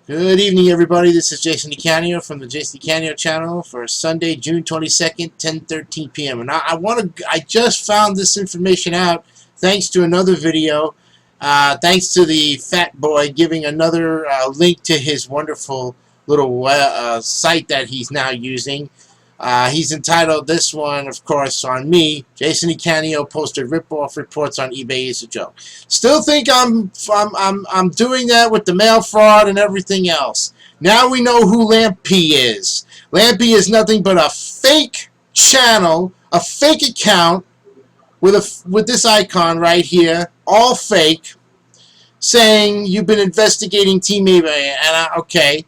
Good evening, everybody. This is Jason DeCanio from the Jason DeCanio channel for Sunday, June 22nd, 10:13 p.m. And I just found this information out thanks to another video, thanks to the fat boy giving another link to his wonderful little site that he's now using. He's entitled this one, of course, on me. Jason DeCanio posted rip-off reports on eBay is a joke. Still think I'm doing that with the mail fraud and everything else. Now we know who Lampy is. Lampy is nothing but a fake channel, a fake account with this icon right here, all fake, saying you've been investigating Team eBay. And okay,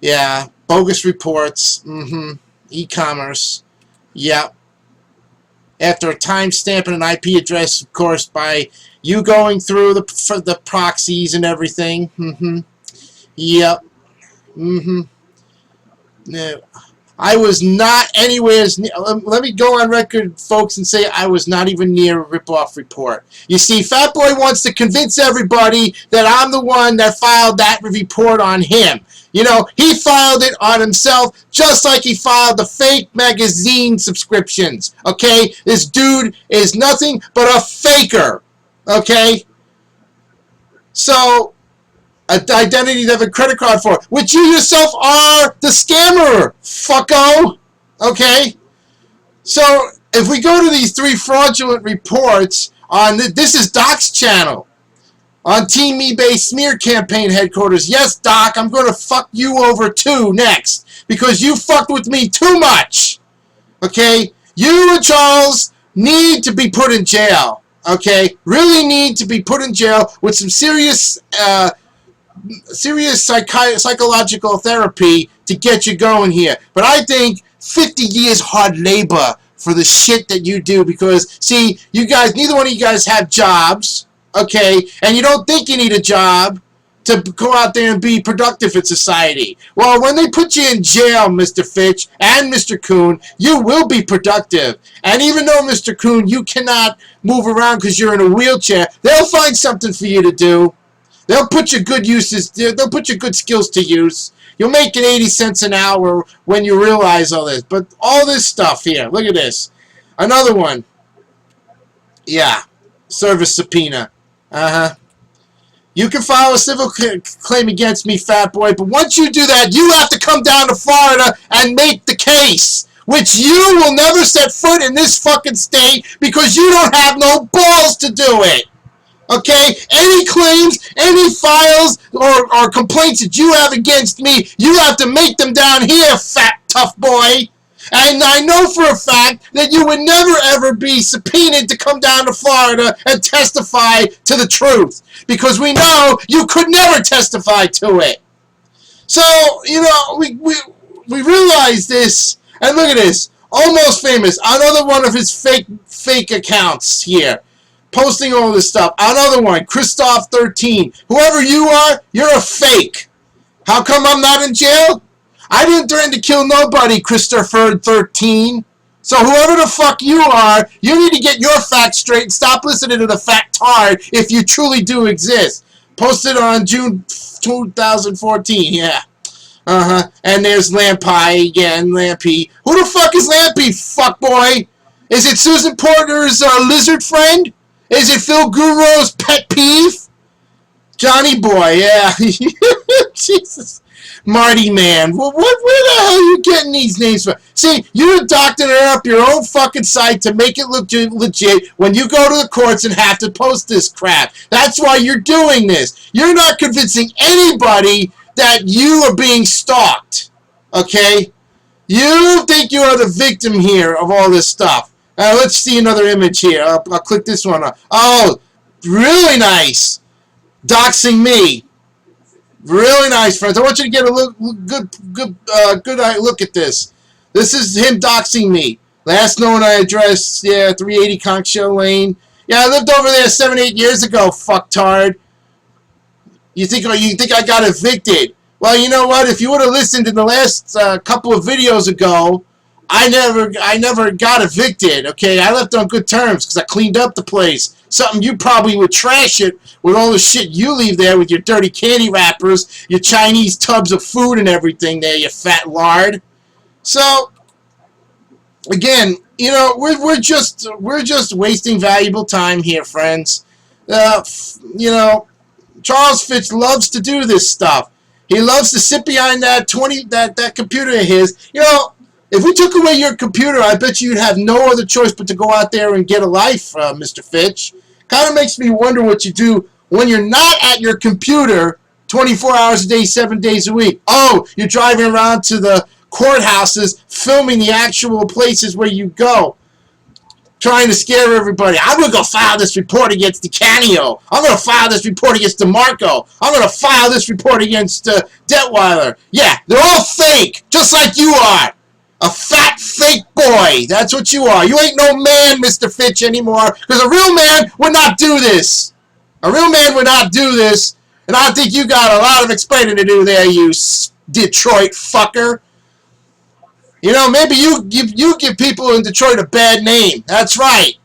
yeah, bogus reports, e-commerce, yep. After a timestamp and an IP address, of course, by you going through the proxies and everything, yep, No, I was not anywhere near. Let me go on record, folks, and say I was not even near a rip-off report. You see, Fat Boy wants to convince everybody that I'm the one that filed that report on him. You know, he filed it on himself just like he filed the fake magazine subscriptions, okay? This dude is nothing but a faker, okay? So, an identity to have a credit card for, which you yourself are the scammer, fucko, okay? So, if we go to these three fraudulent reports on, this is Doc's channel. On Team eBay smear campaign headquarters. Yes, Doc, I'm going to fuck you over too next. Because you fucked with me too much. Okay? You and Charles need to be put in jail. Okay? Really need to be put in jail with some serious psychological therapy to get you going here. But I think 50 years hard labor for the shit that you do. Because, see, you guys, neither one of you guys have jobs. Okay, and you don't think you need a job to go out there and be productive in society. Well, when they put you in jail, Mr. Fitch and Mr. Kuhn, you will be productive. And even though, Mr. Kuhn, you cannot move around because you're in a wheelchair, they'll find something for you to do. They'll put your good uses, they'll put your good skills to use. You'll make it 80 cents an hour when you realize all this. But all this stuff here, look at this. Another one. Yeah, service subpoena. You can file a civil claim against me, Fat Boy, but once you do that, you have to come down to Florida and make the case, which you will never set foot in this fucking state because you don't have no balls to do it. Okay? Any claims, any files, or complaints that you have against me, you have to make them down here, fat tough boy. And I know for a fact that you would never ever be subpoenaed to come down to Florida and testify to the truth. Because we know you could never testify to it. So, you know, we realize this. And look at this. Almost Famous. Another one of his fake accounts here. Posting all this stuff. Another one. Christoph13. Whoever you are, you're a fake. How come I'm not in jail? I didn't threaten to kill nobody, Christopher 13. So whoever the fuck you are, you need to get your facts straight and stop listening to the fat tard if you truly do exist. Posted on June 2014, yeah. And there's Lampy again, Lampy. Who the fuck is Lampy, fuckboy? Is it Susan Porter's lizard friend? Is it Phil Guro's pet peeve? Johnny Boy, yeah. Jesus. Marty Man. Well, where the hell are you getting these names from? See, you're doctoring up your own fucking site to make it look legit when you go to the courts and have to post this crap. That's why you're doing this. You're not convincing anybody that you are being stalked. Okay? You think you are the victim here of all this stuff. Let's see another image here. I'll click this one up. Oh, really nice. Doxing me. Really nice, friends. I want you to get a good look at this. This is him doxing me. Last known address, yeah, 380 Conch Shell Lane. Yeah, I lived over there 7-8 years ago, fucktard. You think I got evicted? Well, you know what? If you would have listened in the last couple of videos ago I never got evicted, okay? I left on good terms because I cleaned up the place. Something you probably would trash it with all the shit you leave there with your dirty candy wrappers, your Chinese tubs of food and everything there, you fat lard. So, again, you know, we're just wasting valuable time here, friends. You know, Charles Fitch loves to do this stuff. He loves to sit behind that computer of his. You know, if we took away your computer, I bet you'd have no other choice but to go out there and get a life, Mr. Fitch. Kind of makes me wonder what you do when you're not at your computer 24 hours a day, 7 days a week. Oh, you're driving around to the courthouses, filming the actual places where you go, trying to scare everybody. I'm going to go file this report against DeCanio. I'm going to file this report against DeMarco. I'm going to file this report against Detweiler. Yeah, they're all fake, just like you are. A fat, fake boy. That's what you are. You ain't no man, Mr. Fitch, anymore, because a real man would not do this. A real man would not do this, and I think you got a lot of explaining to do there, you Detroit fucker. You know, maybe you give people in Detroit a bad name. That's right.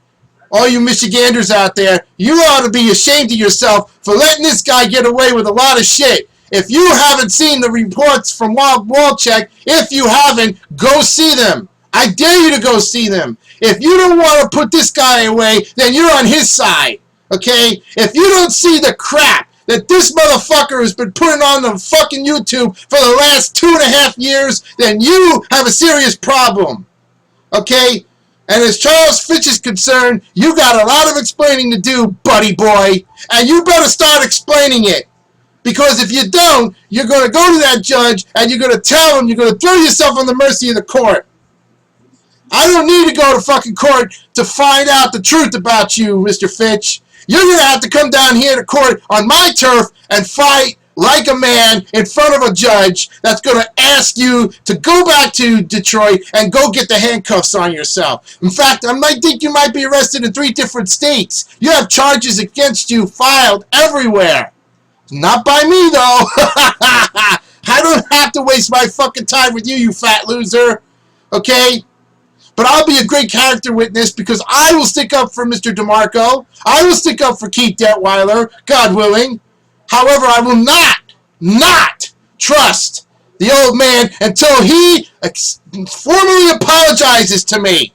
All you Michiganders out there, you ought to be ashamed of yourself for letting this guy get away with a lot of shit. If you haven't seen the reports from Walcheck, if you haven't, go see them. I dare you to go see them. If you don't want to put this guy away, then you're on his side. Okay? If you don't see the crap that this motherfucker has been putting on the fucking YouTube for the last 2.5 years, then you have a serious problem. Okay? And as Charles Fitch is concerned, you got a lot of explaining to do, buddy boy. And you better start explaining it. Because if you don't, you're going to go to that judge and you're going to tell him, you're going to throw yourself on the mercy of the court. I don't need to go to fucking court to find out the truth about you, Mr. Fitch. You're going to have to come down here to court on my turf and fight like a man in front of a judge that's going to ask you to go back to Detroit and go get the handcuffs on yourself. In fact, I might think you might be arrested in 3 different states. You have charges against you filed everywhere. Not by me, though. I don't have to waste my fucking time with you, you fat loser. Okay? But I'll be a great character witness because I will stick up for Mr. DeMarco. I will stick up for Keith Detweiler, God willing. However, I will not trust the old man until he formally apologizes to me.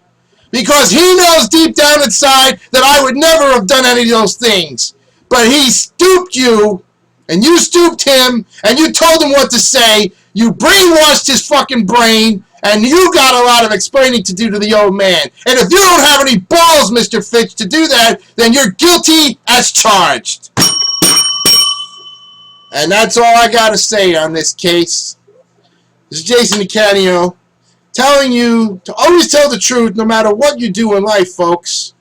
Because he knows deep down inside that I would never have done any of those things. But he stooped you, and you stooped him, and you told him what to say. You brainwashed his fucking brain, and you got a lot of explaining to do to the old man. And if you don't have any balls, Mr. Fitch, to do that, then you're guilty as charged. And that's all I got to say on this case. This is Jason DeCanio telling you to always tell the truth no matter what you do in life, folks.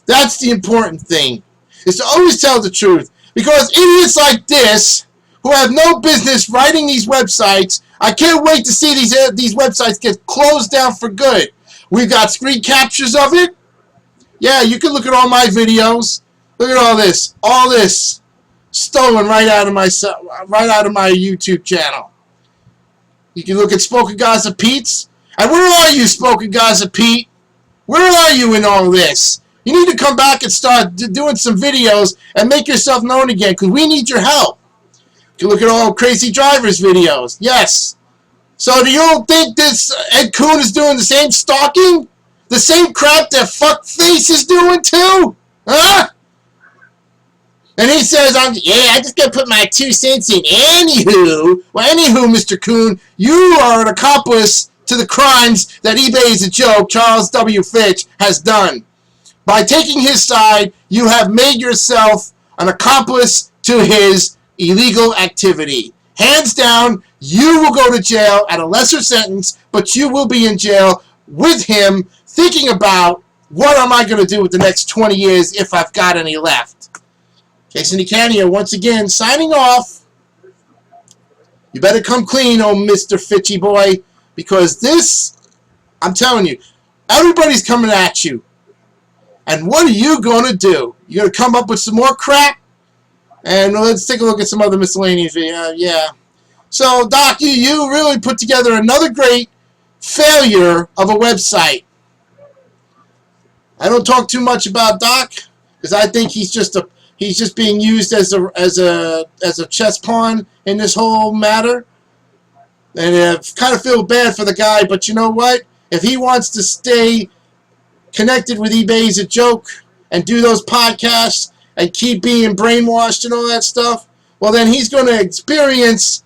That's the important thing, is to always tell the truth. Because idiots like this, who have no business writing these websites, I can't wait to see these websites get closed down for good. We've got screen captures of it. Yeah, you can look at all my videos. Look at all this stolen right out of my YouTube channel. You can look at Spoken Gaza Pete's. And where are you, Spoken Gaza Pete? Where are you in all this? You need to come back and start doing some videos and make yourself known again, because we need your help. You can look at all Crazy Drivers videos. Yes. So do you think this Ed Coon is doing the same stalking? The same crap that fuckface is doing too? Huh? And he says, I just gotta put my 2 cents in. Anywho, Mr. Coon, you are an accomplice to the crimes that eBay is a joke, Charles W. Fitch, has done. By taking his side, you have made yourself an accomplice to his illegal activity. Hands down, you will go to jail at a lesser sentence, but you will be in jail with him thinking about what am I going to do with the next 20 years if I've got any left. Jason DeCanio, once again, signing off. You better come clean, oh Mr. Fitchy boy, because this, I'm telling you, everybody's coming at you. And what are you going to do? You're going to come up with some more crap? And let's take a look at some other miscellaneous videos. Yeah. So, Doc, you really put together another great failure of a website. I don't talk too much about Doc because I think he's just being used as a chess pawn in this whole matter. And I kind of feel bad for the guy, but you know what? If he wants to stay connected with eBay as a joke and do those podcasts and keep being brainwashed and all that stuff, well then he's going to experience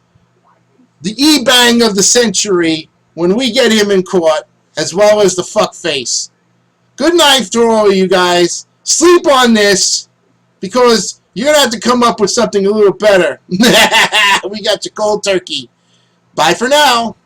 the e-bang of the century when we get him in court, as well as the fuck face. Good night to all of you guys. Sleep on this, because you're going to have to come up with something a little better. We got you cold turkey. Bye for now.